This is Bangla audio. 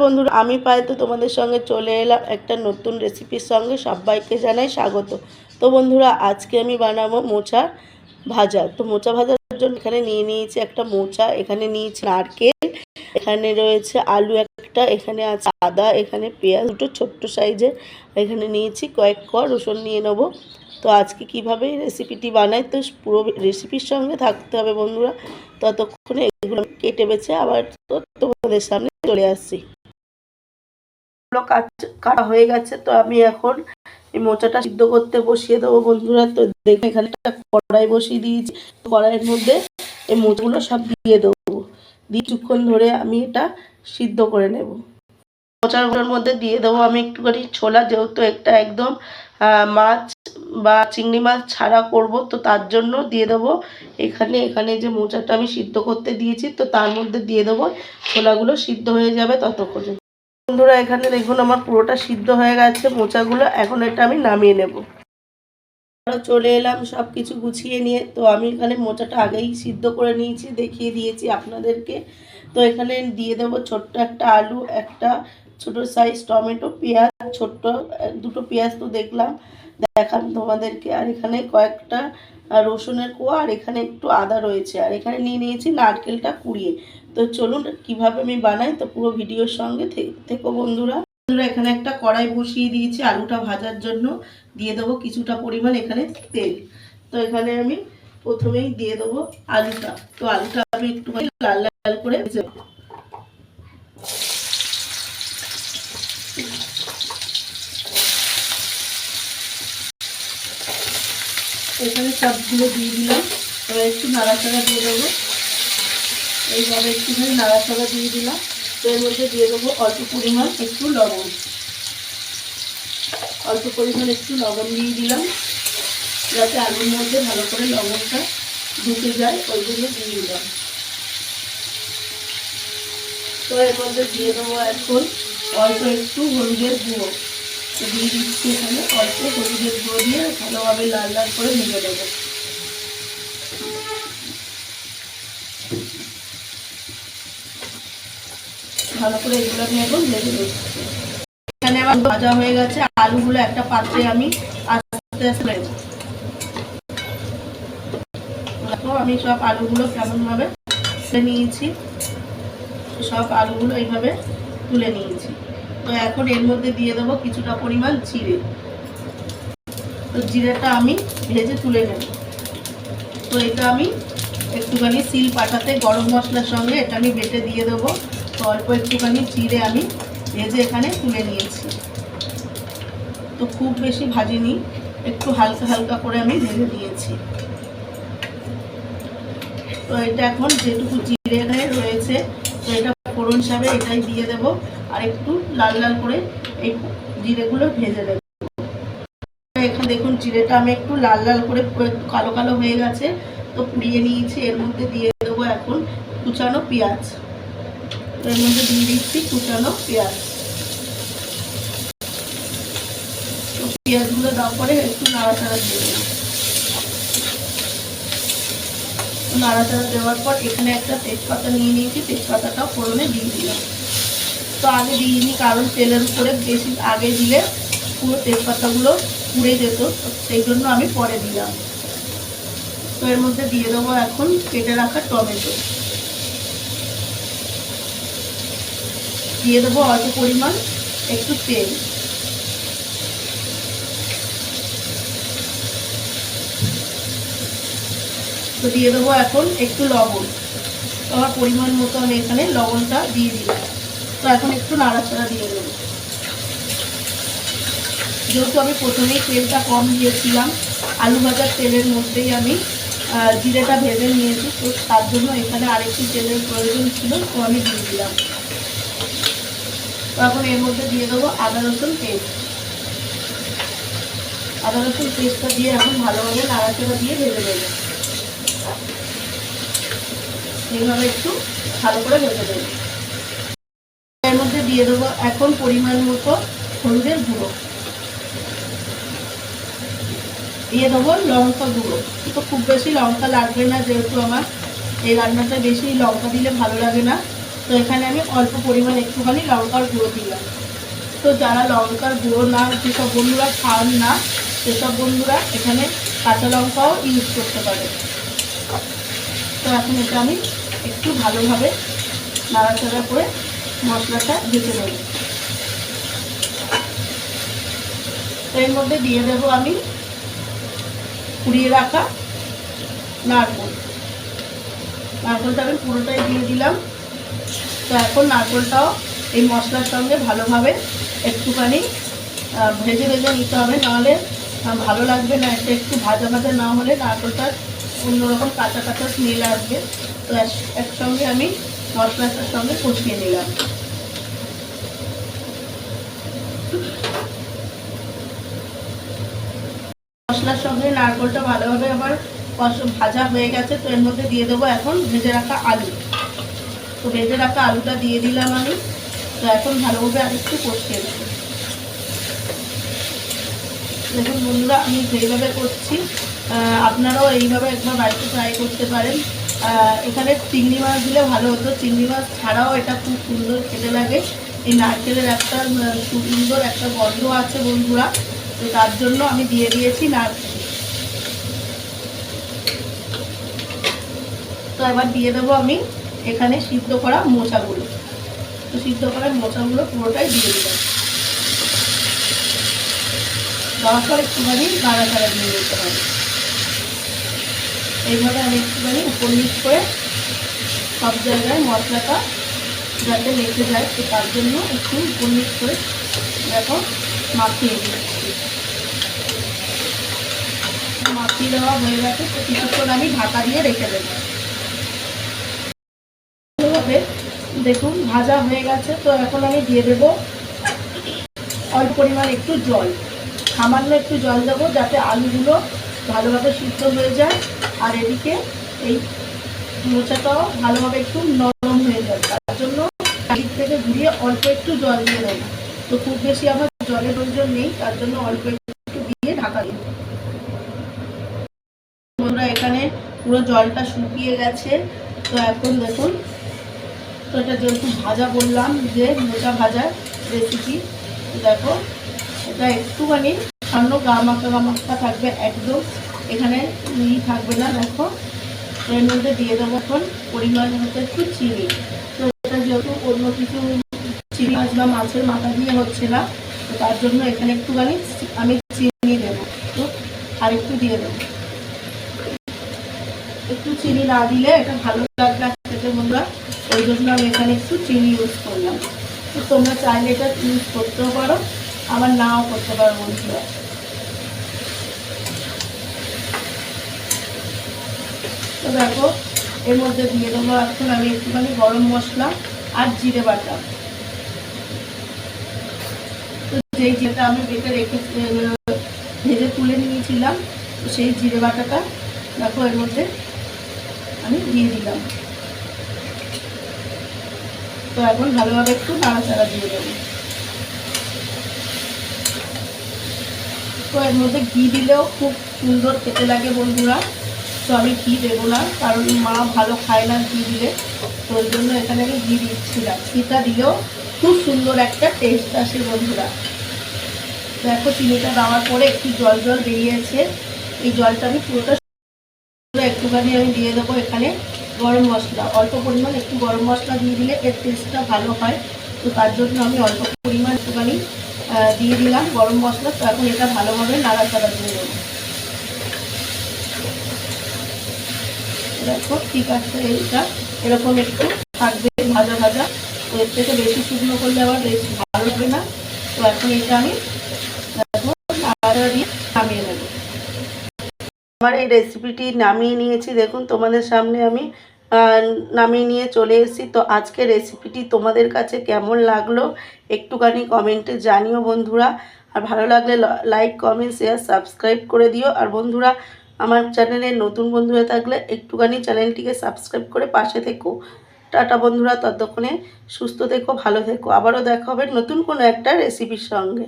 বন্ধুরা, আমি পাই তো তোমাদের সঙ্গে চলে এলাম একটা নতুন রেসিপির সঙ্গে। সবাইকে জানাই স্বাগত। তো বন্ধুরা, আজকে আমি বানাবো মোচা ভাজা। তো মোচা ভাজার জন্য এখানে নিয়ে নিয়েছি একটা মোচা, এখানে নিয়েছি নারকেল, এখানে রয়েছে আলু একটা, এখানে আছে আদা, এখানে পেঁয়াজ দুটো ছোট্ট সাইজের, এখানে নিয়েছি কয়েক কোয়া রসুন নিয়ে নেবো। তো আজকে কিভাবে রেসিপিটি বানাই, তো পুরো রেসিপির সঙ্গে থাকতে হবে বন্ধুরা। ততক্ষণে এগুলো কেটে বেছে আবার তো তোমাদের সামনে চলে আসছি। কাটা হয়ে গেছে, তো আমি এখন এই মোচাটা সিদ্ধ করতে বসিয়ে দেবো বন্ধুরা। তো দেখো এখানে একটা কড়াই বসিয়ে দিয়েছি, কড়াইয়ের মধ্যে এই মোচাগুলো সব দিয়ে দেবো, দিয়ে কিছুক্ষণ ধরে আমি এটা সিদ্ধ করে নেব। মোচাগুলোর মধ্যে দিয়ে দেবো আমি একটুখানি ছোলা, যেহেতু একটা একদম মাছ বা চিংড়ি মাছ ছাড়া করব, তো তার জন্য দিয়ে দেবো এখানে যে মোচাটা আমি সিদ্ধ করতে দিয়েছি, তো তার মধ্যে দিয়ে দেবো ছোলাগুলো, সিদ্ধ হয়ে যাবে ততক্ষণে। বন্ধুরা, এখানে দেখুন আমার পুরোটা সিদ্ধ হয়ে গেছে মোচাগুলো, এখন এটা আমি নামিয়ে নেব। চলে এলাম সব কিছু গুছিয়ে নিয়ে। তো আমি এখানে মোচাটা আগেই সিদ্ধ করে নিয়েছি, দেখিয়ে দিয়েছি আপনাদেরকে। তো এখানে দিয়ে দেবো ছোট্ট একটা আলু, একটা ছোট সাইজ টমেটো, পেঁয়াজ ছোট্ট দুটো পেঁয়াজ তো দেখান তোমাদেরকে, আর এখানে কয়েকটা রসুনের কোয়া, আর এখানে একটু আদা রয়েছে, আর এখানে নিয়ে নিয়েছি নারকেলটা কুড়িয়ে। তো চলুন কিভাবে আমি বানাই, তো পুরো ভিডিওর সঙ্গে থেকো বন্ধুরা। এখানে একটা কড়াই বসিয়ে দিয়েছি আলুটা ভাজার জন্য, দিয়ে দেবো কিছুটা পরিমাণ এখানে তেল। তো এখানে আমি প্রথমেই দিয়ে দেবো আলুটা। তো আলুটা আমি একটুখানি লাল লাল করে ভেজে নেব। এখানে সবগুলো দিয়ে দিলাম, এবার একটু নাড়াচাড়া দিয়ে দেবো। এইভাবে একটুখানি নাড়াচাড়া দিয়ে দিলাম। তো এর মধ্যে দিয়ে দেবো অল্প পরিমাণ একটু লবণ, দিয়ে দিলাম, যাতে আলুর মধ্যে ভালো করে লবণটা ঢুকে যায়, ওই জন্য দিয়ে দিলাম। তো এর মধ্যে দিয়ে দেবো এখন অল্প একটু হলুদের গুঁড়ো, তো দিয়ে দিচ্ছি এখানে অল্প হলুদের গুঁড়ো দিয়ে ভালোভাবে লাল লাল করে ভেজে দেবো। ভালো করে এগুলো আমি এখন ভেজে দেবো। এখানে আমার ভাজা হয়ে গেছে, আলুগুলো একটা পাত্রে আমি আস্তে আস্তে নেব। আমি সব আলুগুলো কেমনভাবে নিয়েছি, সব আলুগুলো এইভাবে তুলে নিয়েছি। তো এখন এর মধ্যে দিয়ে দেবো কিছুটা পরিমাণ জিরে। তো জিরেটা আমি ভেজে তুলে নেব। তো এটা আমি একটুখানি শিল পাটাতে গরম মশলার সঙ্গে এটা আমি বেটে দিয়ে দেবো। তো অল্প একটুখানি জিরে আমি ভেজে এখানে তুলে নিয়েছি। তো খুব বেশি ভাজিনি, একটু হালকা হালকা করে আমি ভেজে দিয়েছি। তো এটা এখন যেটুকু জিরে এখানে রয়েছে, তো এটা ফোড়ন হিসাবে এটাই দিয়ে দেব, আর একটু লাল লাল করে এই জিরেগুলো ভেজে দেব। এখানে দেখুন জিরেটা আমি একটু লাল লাল করে একটু কালো কালো হয়ে গেছে, তো পুড়িয়ে নিয়েছি। এর মধ্যে দিয়ে দেবো এখন কুচানো পেঁয়াজ। এর মধ্যে দিয়ে দিচ্ছি কুচানো পেঁয়াজ। তো পেঁয়াজগুলো দেওয়ার পরে একটু নাড়াচাড়া দিয়ে দেবো। নাড়াচাড়া দেওয়ার পর এখানে একটা তেজপাতা নিয়ে নিয়েছি, তেজপাতাটাও ফোড়নে দিয়ে দিলাম। তো আগে দিইনি, কারণ তেলের উপরে বেশি আগে দিলে পুরো তেজপাতাগুলো পুড়ে যেত, সেই জন্য আমি পরে দিলাম। তো এর মধ্যে দিয়ে দেবো এখন কেটে রাখা টমেটো, দিয়ে দেবো অল্প পরিমাণ একটু তেল, তো দিয়ে দেবো এখন একটু লবণ। তো আমার পরিমাণ মতো আমি এখানে লবণটা দিয়ে দিলাম। তো এখন একটু নাড়াচাড়া দিয়ে দেবো। যেহেতু আমি প্রথমেই তেলটা কম দিয়েছিলাম, আলু ভাজার তেলের মধ্যেই আমি জিরেটা ভেজে নিয়েছি, তো তার জন্য এখানে আরেকটু তেলের প্রয়োজন ছিল, তো আমি দিয়ে দিলাম। তো এখন এর মধ্যে দিয়ে দেবো আদা রসুন পেস্ট। আদা রসুন পেস্টটা দিয়ে এখন ভালোভাবে নাড়াচাড়া দিয়ে ভেজে দেবো। এইভাবে একটু ভালো করে ভেজে দেবো। এর মধ্যে দিয়ে দেবো এখন পরিমাণ মতো হলুদের গুঁড়ো, দিয়ে দেবো লঙ্কা গুঁড়ো। তো খুব বেশি লঙ্কা লাগবে না, যেহেতু আমার এই রান্নাটা বেশি লঙ্কা দিলে ভালো লাগে না, তো এখানে আমি অল্প পরিমাণ একটুখানি লঙ্কার গুঁড়ো দিলাম। তো যারা লঙ্কার গুঁড়ো না, যেসব বন্ধুরা খান না, সেসব বন্ধুরা এখানে কাঁচা লঙ্কাও ইউজ করতে পারে। তো এখন এটা আমি একটু ভালোভাবে নাড়াচাড়া করে মশলাটা ভেজে নেব। এর মধ্যে দিয়ে দেবো আমি কুড়িয়ে রাখা নারকেলটা আমি পুরোটাই দিয়ে দিলাম। তো এখন নারকেলটাও এই মশলার সঙ্গে ভালোভাবে একটুখানি ভেজে ভেজে নিতে হবে, নাহলে ভালো লাগবে না। এটা একটু ভাজা ভাজা না হলে নারকেলটা অন্যরকম কাঁচা কাঁচা স্মেল আসবে। তো একসঙ্গে আমি মশলাটার সঙ্গে কষিয়ে নিলাম। মশলার সঙ্গে নারকেলটা ভালোভাবে আবার ভাজা হয়ে গেছে। তো এর মধ্যে দিয়ে দেবো এখন ভেজে রাখা আলু। তো ভেজে রাখা আলুটা দিয়ে দিলাম আমি। তো এখন ভালোভাবে আরেকটু কষিয়ে দেবো। দেখুন বন্ধুরা, আমি যেইভাবে করছি আপনারাও এইভাবে একবার বাড়িতে ট্রাই করতে পারেন। এখানে চিংড়ি মাছ দিলে ভালো হতো, চিংড়ি মাছ ছাড়াও এটা খুব সুন্দর খেতে লাগে। এই নারকেলের একটা সুন্দর একটা গন্ধ আছে বন্ধুরা, তো তার জন্য আমি দিয়ে দিয়েছি নারকেল। তো এবার দিয়ে দেবো আমি এখানে সিদ্ধ করা মোচাগুলো। তো সিদ্ধ করা মোচাগুলো পুরোটাই দিয়ে দিলাম। দেওয়ার পর একটুখানি নাড়াচাড়া দিয়ে দিতে হবে। এইভাবে আমি একটুখানি উপর নিচ করে সব জায়গায় মশলাটা যাতে লেগে যায়, তো তার জন্য একটু উপর নিচ করে দেখো মাখিয়ে দিচ্ছি। মাখিয়ে দেওয়া হয়ে গেছে। তো কিছুক্ষণ আমি ঢাকা দিয়ে রেখে দেবো। ভালোভাবে দেখুন ভাজা হয়ে গেছে। তো এখন আমি দিয়ে দেবো অল্প পরিমাণ একটু জল, সামান্য একটু জল দেবো যাতে আলুগুলো ভালোভাবে সিদ্ধ হয়ে যায়, আর এদিকে এই মোচাটাও ভালোভাবে একটু নরম হয়ে যায়। তার জন্য দিক থেকে ঘুরিয়ে অল্প একটু জল দিয়ে দেবো। তো খুব বেশি আমার জলের প্রয়োজন নেই, তার জন্য অল্প একটু দিয়ে ঢাকা দিই। আমরা এখানে পুরো জলটা শুকিয়ে গেছে। তো এখন দেখুন, তো এটা যেহেতু ভাজা বললাম যে মোচা ভাজার রেসিপি, দেখো এটা একটুখানি সামান্য গামাখা থাকবে, একদম এখানে থাকবে না। দেখো এর মধ্যে দিয়ে দেবো এখন পরিমাণ মতো একটু চিনি। তো এটা যেহেতু অন্য কিছু চিনি মাছ বা মাছের মাথা দিয়ে হচ্ছে না, তো তার জন্য এখানে একটুখানি আমি চিনি দেবো। তো আর একটু দিয়ে দেবো। একটু চিনি না দিলে এটা ভালো লাগবে খেতে বন্ধুরা, ওই জন্য আমি এখানে একটু চিনি ইউজ করলাম। তো তোমরা চাইলে এটা ইউজ করতেও পারো, আবার নাও করতে পারো বন্ধুরা। তো দেখো এর মধ্যে দিয়ে দেবো এখন আমি একটুখানি গরম মশলা আর জিরে বাটা। তো যেই জিরেটা আমি বেটে রেখে ভেজে তুলে নিয়েছিলাম, তো সেই জিরে বাটাটা দেখো এর মধ্যে আমি দিয়ে দিলাম। তো এখন ভালোভাবে একটু নাড়াচাড়া দিয়ে দেবো। তো এর মধ্যে ঘি দিলেও খুব সুন্দর খেতে লাগে বন্ধুরা। তো আমি ঘি দেবো না, কারণ মা ভালো খায় না ঘি দিলে, তো ওই জন্য এখানে আমি ঘি দিচ্ছিলাম। ঘিটা দিলেও খুব সুন্দর একটা টেস্ট আসে বন্ধুরা। দেখো চিনিটা দেওয়ার পরে একটু জল জল বেরিয়েছে, এই জলটা আমি পুরোটা একটুখানি আমি দিয়ে দেবো এখানে গরম মশলা। অল্প পরিমাণ একটু গরম মশলা দিয়ে দিলে এর টেস্টটা ভালো হয়, তো তার জন্য আমি অল্প পরিমাণ একটুখানি দিয়ে দিলাম গরম মশলা। তো এখন এটা ভালোভাবে নাড়াচাড়া দিয়ে দেবো। দেখো ঠিক আছে, এটা এরকম একটু থাকবে ভাজা ভাজা। তো এর থেকে বেশি শুকনো করলে আবার বেশি ভালো লাগবে না। তো এখন এটা আমি দেখো নাড়াচাড়া দিয়ে নামিয়ে নেব। আমার এই রেসিপিটি নামিয়ে নিয়েছি। দেখুন তোমাদের সামনে আমি নামিয়ে নিয়ে চলে এসেছি। তো আজকে রেসিপিটি তোমাদের কাছে কেমন লাগলো একটুখানি কমেন্টে জানিও বন্ধুরা। আর ভালো লাগলে লাইক কমেন্ট শেয়ার সাবস্ক্রাইব করে দিও। আর বন্ধুরা আমার চ্যানেলে নতুন বন্ধু হয়ে থাকলে একটুখানি চ্যানেলটিকে সাবস্ক্রাইব করে পাশে থেকো। টাটা বন্ধুরা, ততক্ষণে সুস্থ থেকো, ভালো থেকো। আবারও দেখা হবে নতুন কোনো একটা রেসিপির সঙ্গে।